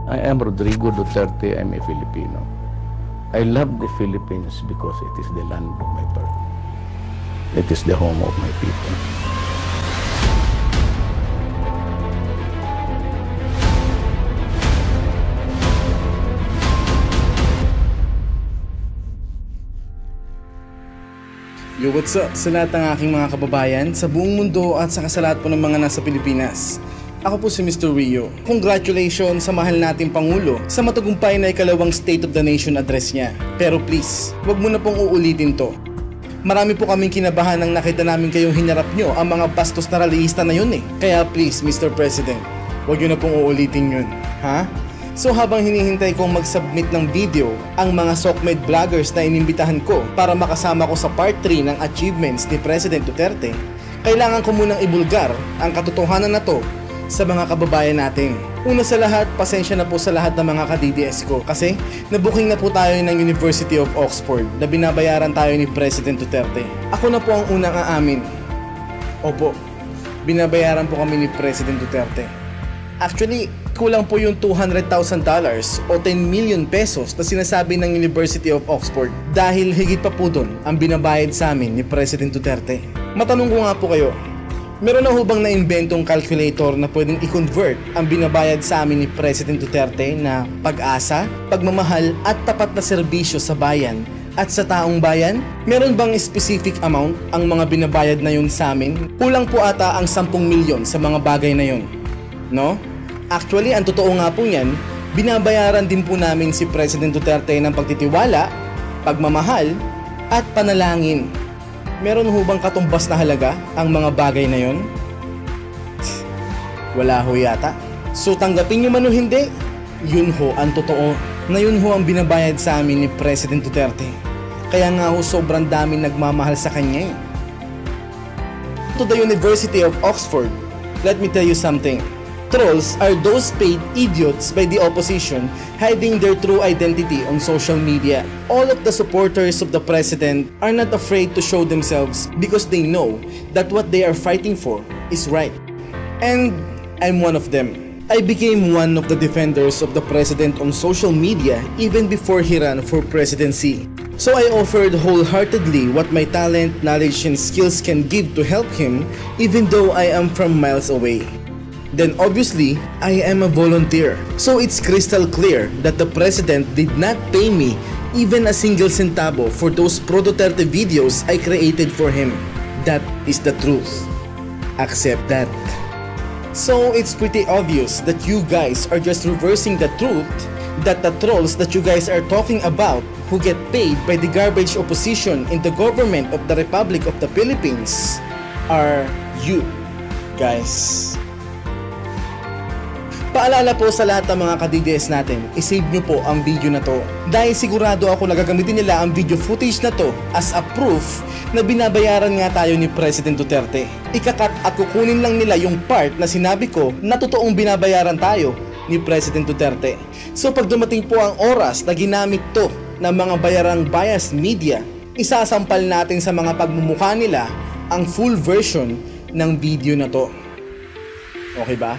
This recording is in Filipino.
I am Rodrigo Duterte. I'm a Filipino. I love the Philippines because it is the land of my birth. It is the home of my people. Yo, what's up sa lahat ng aking mga kababayan sa buong mundo at sa lahat po ng mga nasa Pilipinas. Ako po si Mr. Rio. Congratulations sa mahal nating Pangulo sa matagumpay na ikalawang State of the Nation address niya. Pero please, wag mo na pong uulitin to. Marami po kaming kinabahan nang nakita namin kayong hinarap nyo ang mga bastos na rallyista na yun eh. Kaya please, Mr. President, wag nyo na pong uulitin yun. Ha? So habang hinihintay kong mag-submit ng video ang mga SOCMED vloggers na inimbitahan ko para makasama ko sa part 3 ng achievements ni President Duterte, kailangan ko munang ibulgar ang katotohanan na to sa mga kababayan natin. Una sa lahat, pasensya na po sa lahat ng mga ka-DDS ko kasi nabuking na po tayo ng University of Oxford na binabayaran tayo ni President Duterte. Ako na po ang unang aamin. Opo, binabayaran po kami ni President Duterte. Actually, kulang po yung $200,000 o 10 million pesos na sinasabi ng University of Oxford dahil higit pa po doon ang binabayad sa amin ni President Duterte. Matanong ko nga po kayo, meron na ho bang na-inventong calculator na pwedeng i-convert ang binabayad sa amin ni President Duterte na pag-asa, pagmamahal at tapat na serbisyo sa bayan at sa taong bayan? Meron bang specific amount ang mga binabayad na yun sa amin? Kulang po ata ang 10 milyon sa mga bagay na yun, no? Actually, ang totoo nga po yan, binabayaran din po namin si President Duterte ng pagtitiwala, pagmamahal at panalangin. Meron ho bang katumbas na halaga ang mga bagay na yon? Wala ho yata. So tanggapin nyo man o hindi, yun ho ang totoo na yun ho ang binabayad sa amin ni President Duterte. Kaya nga ho sobrang dami nagmamahal sa kanya. To the University of Oxford, let me tell you something. Trolls are those paid idiots by the opposition hiding their true identity on social media. All of the supporters of the president are not afraid to show themselves because they know that what they are fighting for is right. And I'm one of them. I became one of the defenders of the president on social media even before he ran for presidency. So I offered wholeheartedly what my talent, knowledge, and skills can give to help him even though I am from miles away. Then obviously, I am a volunteer. So it's crystal clear that the president did not pay me even a single centavo for those pro-Duterte videos I created for him. That is the truth. Accept that. So it's pretty obvious that you guys are just reversing the truth that the trolls that you guys are talking about who get paid by the garbage opposition in the government of the Republic of the Philippines are you guys. Paalala po sa lahat ng mga ka-DDS natin, isave nyo po ang video na to dahil sigurado ako na gagamitin nila ang video footage na to as a proof na binabayaran nga tayo ni President Duterte. Ikakat at kukunin lang nila yung part na sinabi ko na totoong binabayaran tayo ni President Duterte. So pag dumating po ang oras na ginamit to ng mga bayarang biased media, isasampal natin sa mga pagmumukha nila ang full version ng video na to. Okay ba?